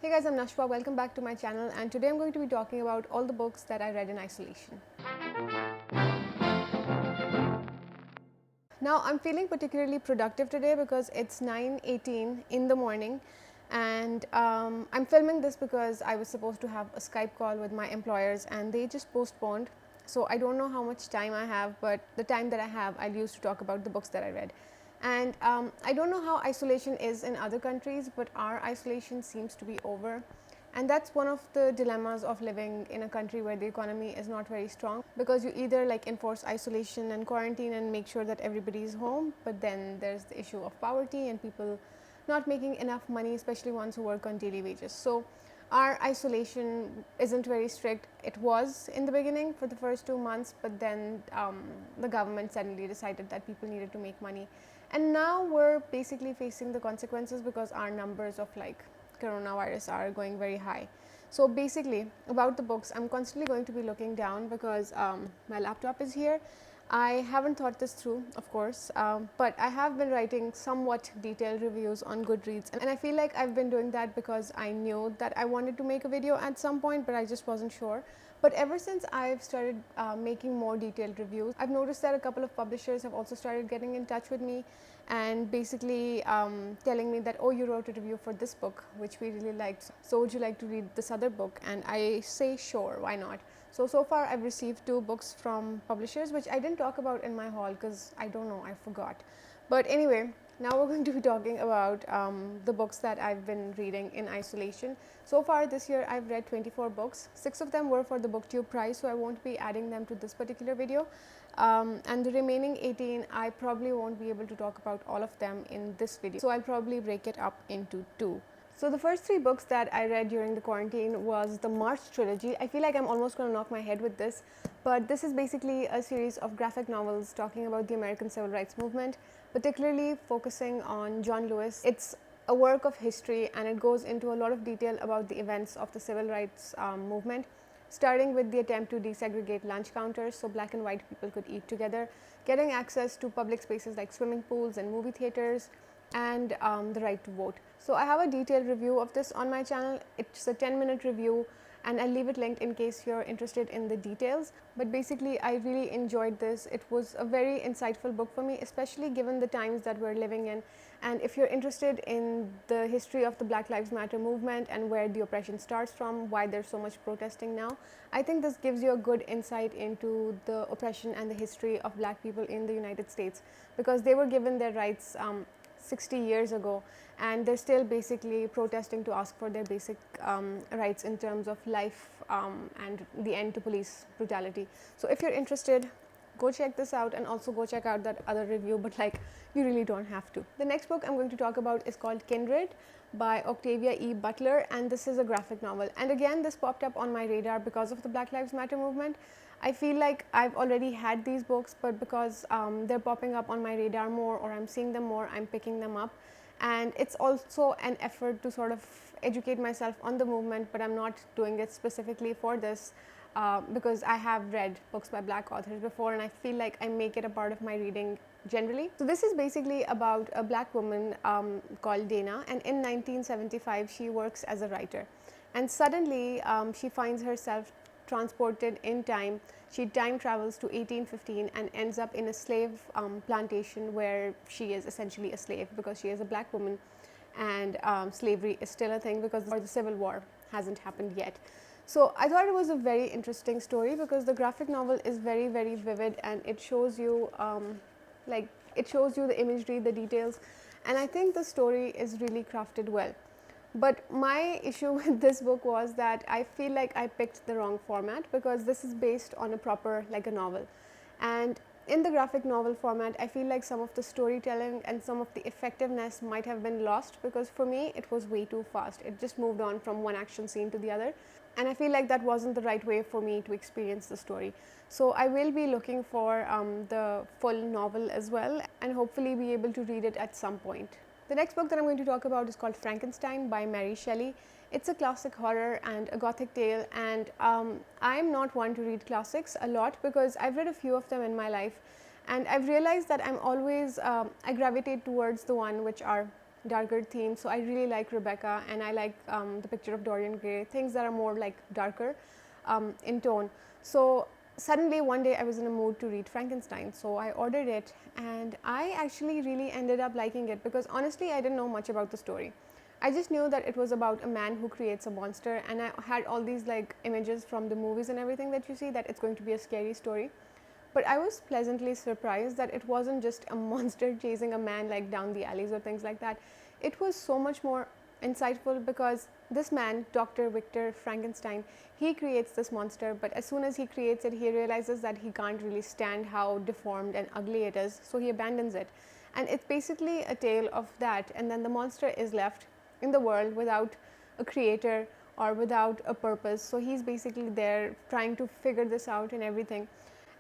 Hey guys, I'm Nashwa. Welcome back to my channel, and today I'm going to be talking about all the books that I read in isolation. Now, I'm feeling particularly productive today because it's 9:18 in the morning, and I'm filming this because I was supposed to have a Skype call with my employers and they just postponed. So I don't know how much time I have, but the time that I have, I'll use to talk about the books that I read. And I don't know how isolation is in other countries, but our isolation seems to be over. And that's one of the dilemmas of living in a country where the economy is not very strong, because you either like enforce isolation and quarantine and make sure that everybody is home, but then there's the issue of poverty and people not making enough money, especially ones who work on daily wages. So our isolation isn't very strict. It was in the beginning for the first 2 months, but then the government suddenly decided that people needed to make money. And now we're basically facing the consequences because our numbers of like coronavirus are going very high. So basically, about the books, I'm constantly going to be looking down because my laptop is here. I haven't thought this through, of course, but I have been writing somewhat detailed reviews on Goodreads, and I feel like I've been doing that because I knew that I wanted to make a video at some point, but I just wasn't sure. But ever since I've started making more detailed reviews, I've noticed that a couple of publishers have also started getting in touch with me and basically telling me that, oh, you wrote a review for this book, which we really liked. So would you like to read this other book? And I say, sure, why not? So far I've received 2 books from publishers, which I didn't talk about in my haul because I don't know, I forgot. But anyway, now we're going to be talking about the books that I've been reading in isolation. So far this year I've read 24 books. 6 of them were for the BookTube prize, so I won't be adding them to this particular video. And the remaining 18, I probably won't be able to talk about all of them in this video. So I'll probably break it up into 2. So the first 3 books that I read during the quarantine was the March trilogy. I feel like I'm almost going to knock my head with this, but this is basically a series of graphic novels talking about the American Civil Rights Movement, particularly focusing on John Lewis. It's a work of history and it goes into a lot of detail about the events of the civil rights movement, starting with the attempt to desegregate lunch counters so black and white people could eat together, getting access to public spaces like swimming pools and movie theaters, and the right to vote. So I have a detailed review of this on my channel. It's a 10-minute review and I'll leave it linked in case you're interested in the details. But basically, I really enjoyed this. It was a very insightful book for me, especially given the times that we're living in. And if you're interested in the history of the Black Lives Matter movement and where the oppression starts from, why there's so much protesting now, I think this gives you a good insight into the oppression and the history of black people in the United States, because they were given their rights 60 years ago, and they're still basically protesting to ask for their basic rights in terms of life and the end to police brutality. So if you're interested, go check this out, and also go check out that other review, but like, you really don't have to. The next book I'm going to talk about is called Kindred by Octavia E. Butler, and this is a graphic novel. And again, this popped up on my radar because of the Black Lives Matter movement. I feel like I've already had these books, but because they're popping up on my radar more, or I'm seeing them more, I'm picking them up. And it's also an effort to sort of educate myself on the movement, but I'm not doing it specifically for this because I have read books by black authors before, and I feel like I make it a part of my reading generally. So this is basically about a black woman called Dana, and in 1975 she works as a writer, and suddenly she finds herself transported in time. She time travels to 1815 and ends up in a slave plantation where she is essentially a slave because she is a black woman, and slavery is still a thing because the Civil War hasn't happened yet. So I thought it was a very interesting story because the graphic novel is very, very vivid, and it shows you it shows you the imagery, the details, and I think the story is really crafted well. But my issue with this book was that I feel like I picked the wrong format, because this is based on a proper, like a novel. And in the graphic novel format, I feel like some of the storytelling and some of the effectiveness might have been lost, because for me, it was way too fast. It just moved on from one action scene to the other. And I feel like that wasn't the right way for me to experience the story. So I will be looking for the full novel as well, and hopefully be able to read it at some point. The next book that I'm going to talk about is called Frankenstein by Mary Shelley. It's a classic horror and a gothic tale, and I'm not one to read classics a lot because I've read a few of them in my life, and I've realized that I'm always, I gravitate towards the one which are darker themes. So I really like Rebecca, and I like The Picture of Dorian Gray, things that are more like darker in tone. So suddenly one day I was in a mood to read Frankenstein, so I ordered it, and I actually really ended up liking it because honestly I didn't know much about the story. I just knew that it was about a man who creates a monster, and I had all these like images from the movies and everything that you see, that it's going to be a scary story. But I was pleasantly surprised that it wasn't just a monster chasing a man like down the alleys or things like that. It was so much more insightful because this man, Dr. Victor Frankenstein, he creates this monster, but as soon as he creates it, he realizes that he can't really stand how deformed and ugly it is, so he abandons it. And it's basically a tale of that, and then the monster is left in the world without a creator or without a purpose. So he's basically there trying to figure this out and everything.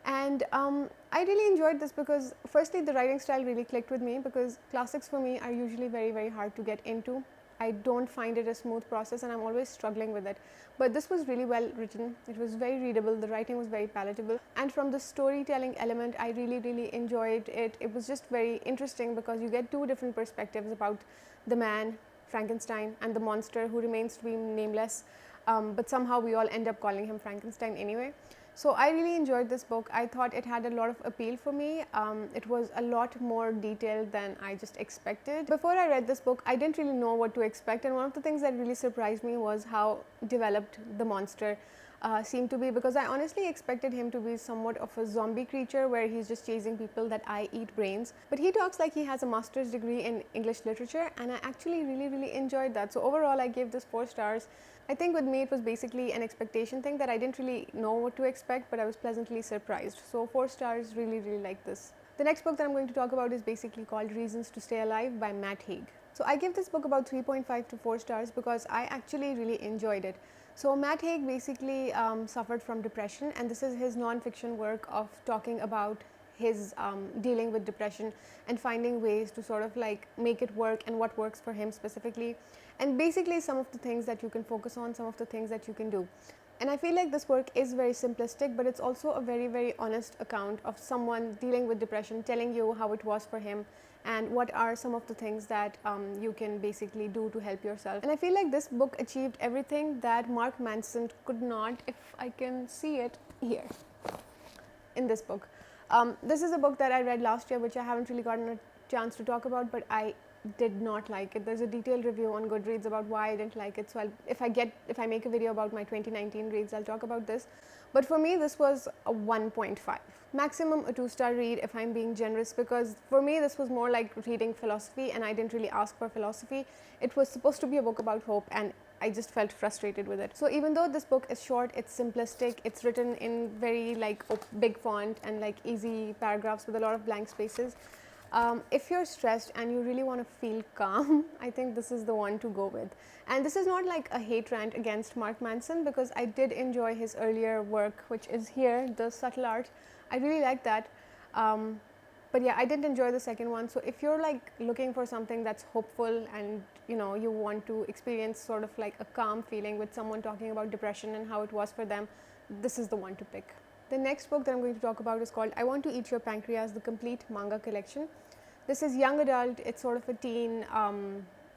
And I really enjoyed this because firstly the writing style really clicked with me, because classics for me are usually very, very hard to get into. I don't find it a smooth process and I'm always struggling with it. But this was really well written, it was very readable, the writing was very palatable, and from the storytelling element I really, really enjoyed it. It was just very interesting because you get two different perspectives about the man Frankenstein and the monster who remains to be nameless, but somehow we all end up calling him Frankenstein anyway. So I really enjoyed this book. I thought it had a lot of appeal for me. It was a lot more detailed than I just expected. Before I read this book, I didn't really know what to expect, and one of the things that really surprised me was how developed the monster seemed to be, because I honestly expected him to be somewhat of a zombie creature where he's just chasing people that I eat brains. But he talks like he has a master's degree in English literature, and I actually really, really enjoyed that. So overall, I gave this 4 stars. I think with me it was basically an expectation thing that I didn't really know what to expect, but I was pleasantly surprised. So 4 stars, really, really like this. The next book that I'm going to talk about is basically called Reasons to Stay Alive by Matt Haig. So I give this book about 3.5 to 4 stars because I actually really enjoyed it. So Matt Haig basically suffered from depression, and this is his non-fiction work of talking about his dealing with depression and finding ways to sort of like make it work and what works for him specifically, and basically some of the things that you can focus on, some of the things that you can do. And I feel like this work is very simplistic, but it's also a very, very honest account of someone dealing with depression, telling you how it was for him and what are some of the things that you can basically do to help yourself. And I feel like this book achieved everything that Mark Manson could not, if I can see it here in this book. This is a book that I read last year, which I haven't really gotten a chance to talk about, but I did not like it. There's a detailed review on Goodreads about why I didn't like it. So if I make a video about my 2019 reads, I'll talk about this. But for me, this was a 1.5, maximum a 2-star read if I'm being generous, because for me this was more like reading philosophy, and I didn't really ask for philosophy. It was supposed to be a book about hope, and I just felt frustrated with it. So even though this book is short, it's simplistic, it's written in very like big font and like easy paragraphs with a lot of blank spaces. If you're stressed and you really want to feel calm, I think this is the one to go with. And this is not like a hate rant against Mark Manson, because I did enjoy his earlier work, which is here, The Subtle Art. I really like that. But yeah, I didn't enjoy the second one. So if you're like looking for something that's hopeful and you want to experience sort of like a calm feeling with someone talking about depression and how it was for them, this is the one to pick. The next book that I'm going to talk about is called I Want to Eat Your Pancreas, the complete manga collection. This is young adult, it's sort of a teen,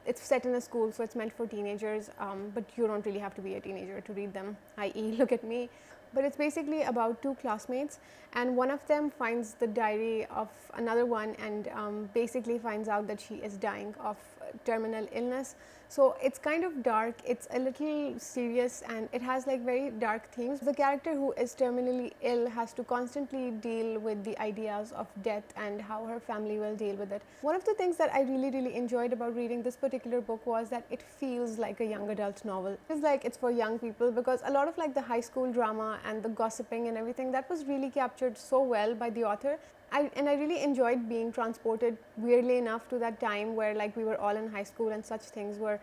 it's set in a school, so it's meant for teenagers, but you don't really have to be a teenager to read them, i.e. look at me. But it's basically about 2 classmates, and one of them finds the diary of another one and basically finds out that she is dying of terminal illness. So it's kind of dark, it's a little serious, and it has like very dark themes. The character who is terminally ill has to constantly deal with the ideas of death and how her family will deal with it. One of the things that I really, really enjoyed about reading this particular book was that it feels like a young adult novel. It's like it's for young people, because a lot of like the high school drama and the gossiping and everything, that was really captured so well by the author. I really enjoyed being transported, weirdly enough, to that time where like we were all in high school and such things were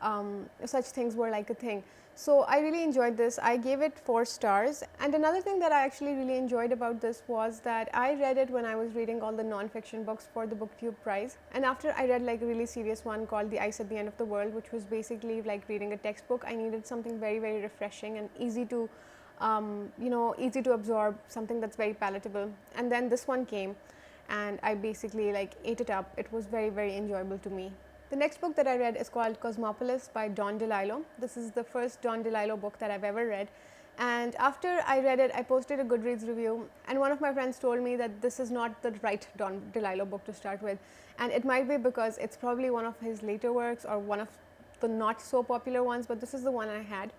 like a thing. So I really enjoyed this. I gave it 4 stars. And another thing that I actually really enjoyed about this was that I read it when I was reading all the non-fiction books for the BookTube prize. And after I read like a really serious one called The Ice at the End of the World, which was basically like reading a textbook, I needed something very, very refreshing and easy to easy to absorb, something that's very palatable. And then this one came and I basically like ate it up. It was very, very enjoyable to me. The next book that I read is called Cosmopolis by Don DeLillo. This is the first Don DeLillo book that I've ever read. And after I read it, I posted a Goodreads review, and one of my friends told me that this is not the right Don DeLillo book to start with. And it might be because it's probably one of his later works or one of the not so popular ones, but this is the one I had.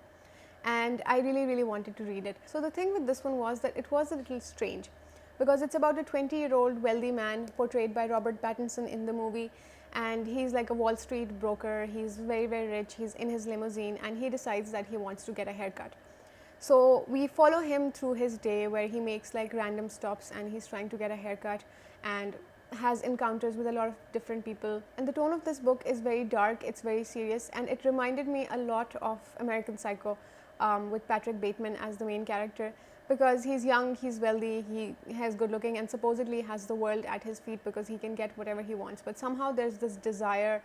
And I really wanted to read it. So the thing with this one was that it was a little strange because it's about a 20-year-old wealthy man portrayed by Robert Pattinson in the movie, and he's like a Wall Street broker. He's very rich. He's in his limousine and he decides that he wants to get a haircut. So we follow him through his day where he makes like random stops and he's trying to get a haircut and has encounters with a lot of different people. And the tone of this book is very dark, it's very serious, and it reminded me a lot of American Psycho, with Patrick Bateman as the main character, because he's young, he's wealthy, he has good looking, and supposedly has the world at his feet because he can get whatever he wants. But somehow there's this desire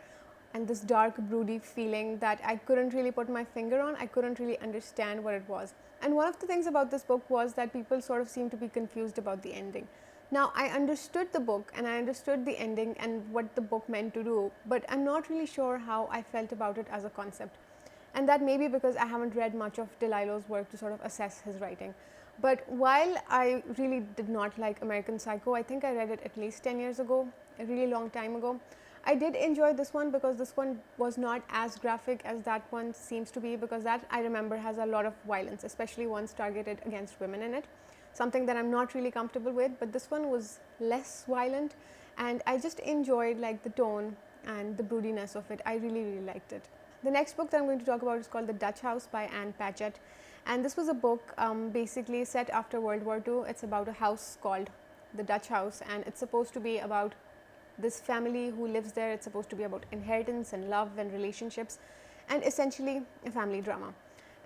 and this dark, broody feeling that I couldn't really put my finger on. I couldn't really understand what it was. And one of the things about this book was that people sort of seemed to be confused about the ending. Now, I understood the book and I understood the ending and what the book meant to do, but I'm not really sure how I felt about it as a concept. And that may be because I haven't read much of DeLillo's work to sort of assess his writing. But while I really did not like American Psycho, I think I read it at least 10 years ago, a really long time ago. I did enjoy this one because this one was not as graphic as that one seems to be, because that I remember has a lot of violence, especially ones targeted against women in it, something that I'm not really comfortable with. But this one was less violent and I just enjoyed like the tone and the broodiness of it. I really liked it. The next book that I'm going to talk about is called The Dutch House by Ann Patchett, and this was a book basically set after World War II. It's about a house called the Dutch House, and it's supposed to be about this family who lives there. It's supposed to be about inheritance and love and relationships, and essentially a family drama.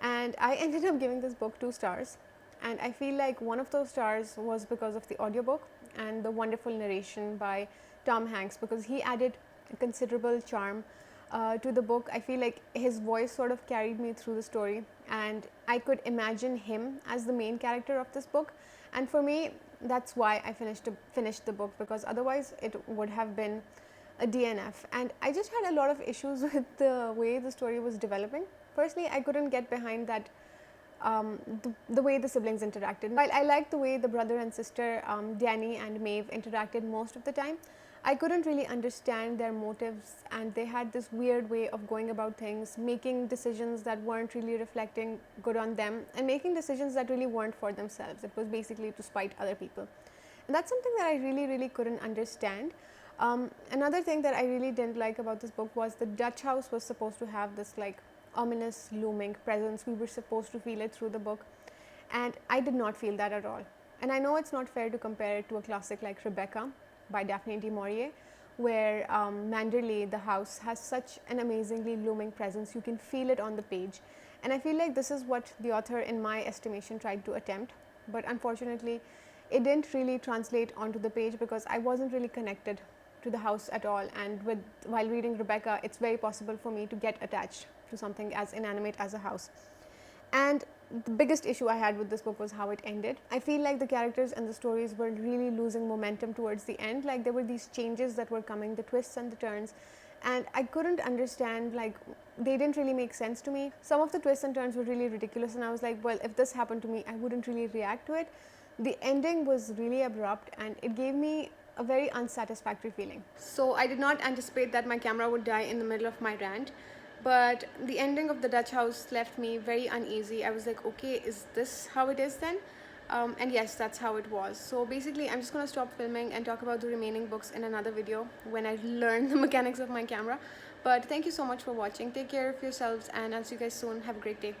And I ended up giving this book 2 stars, and I feel like one of those stars was because of the audiobook and the wonderful narration by Tom Hanks, because he added a considerable charm to the book. I feel like his voice sort of carried me through the story, and I could imagine him as the main character of this book. And for me, that's why I finished the book, because otherwise it would have been a DNF. And I just had a lot of issues with the way the story was developing. Firstly, I couldn't get behind that the way the siblings interacted. While I liked the way the brother and sister, Danny and Maeve, interacted most of the time, I couldn't really understand their motives, and they had this weird way of going about things, making decisions that weren't really reflecting good on them, and making decisions that really weren't for themselves. It was basically to spite other people. And that's something that I really couldn't understand. Another thing that I really didn't like about this book was the Dutch house was supposed to have this like ominous looming presence. We were supposed to feel it through the book, and I did not feel that at all. And I know it's not fair to compare it to a classic like Rebecca by Daphne du Maurier, where Manderley, the house, has such an amazingly looming presence. You can feel it on the page. And I feel like this is what the author, in my estimation, tried to attempt. But unfortunately, it didn't really translate onto the page because I wasn't really connected to the house at all. And while reading Rebecca, it's very possible for me to get attached to something as inanimate as a house. And the biggest issue I had with this book was how it ended. I feel like the characters and the stories were really losing momentum towards the end. Like there were these changes that were coming, the twists and the turns, and I couldn't understand, like they didn't really make sense to me. Some of the twists and turns were really ridiculous, and I was like, well, if this happened to me, I wouldn't really react to it. The ending was really abrupt and it gave me a very unsatisfactory feeling. So I did not anticipate that my camera would die in the middle of my rant. But the ending of The Dutch House left me very uneasy. I was like, okay, is this how it is then? And yes, that's how it was. So basically, I'm just going to stop filming and talk about the remaining books in another video when I learn the mechanics of my camera. But thank you so much for watching. Take care of yourselves, and I'll see you guys soon. Have a great day.